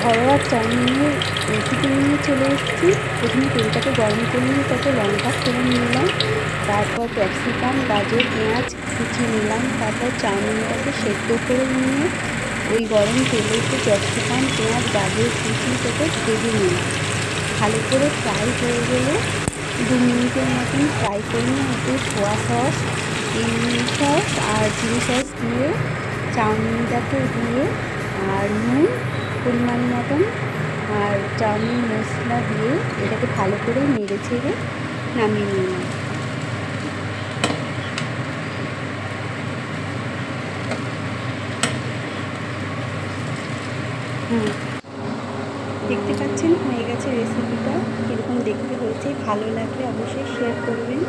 ঘরোয়া চাউমিনের রেসিপি নিয়ে চলে এসেছি। প্রথমে তেলটাকে গরম করে নিয়ে তাতে লঙ্কা ফোড়ন নিলাম, তারপর ক্যাপসিকাম, গাজর, পেঁয়াজ কুচিয়ে নিলাম, তারপর চাউমিনটাকে সেদ্ধ করে নিয়ে ওই গরম তেলেতে ক্যাপসিকাম, পেঁয়াজ, গাজর কুচিটাকে ভেজে নিলাম। ভালো করে ফ্রাই হয়ে গেলে 2 মিনিটের মতন ফ্রাই করে নিয়ে ওতে সোয়া সস, সস আর চিলি সস দিয়ে চাউমিনটাকে দিয়ে আর নুন পরিমাণ মতন আর চাউমিন মশলা দিয়ে এটাকে ভালো করে নেড়ে ছেড়ে নামিয়ে নিলাম। দেখতে পাচ্ছেন হয়ে গেছে রেসিপিটা। কীরকম দেখতে হয়েছে, ভালো লাগলে অবশ্যই শেয়ার করবেন।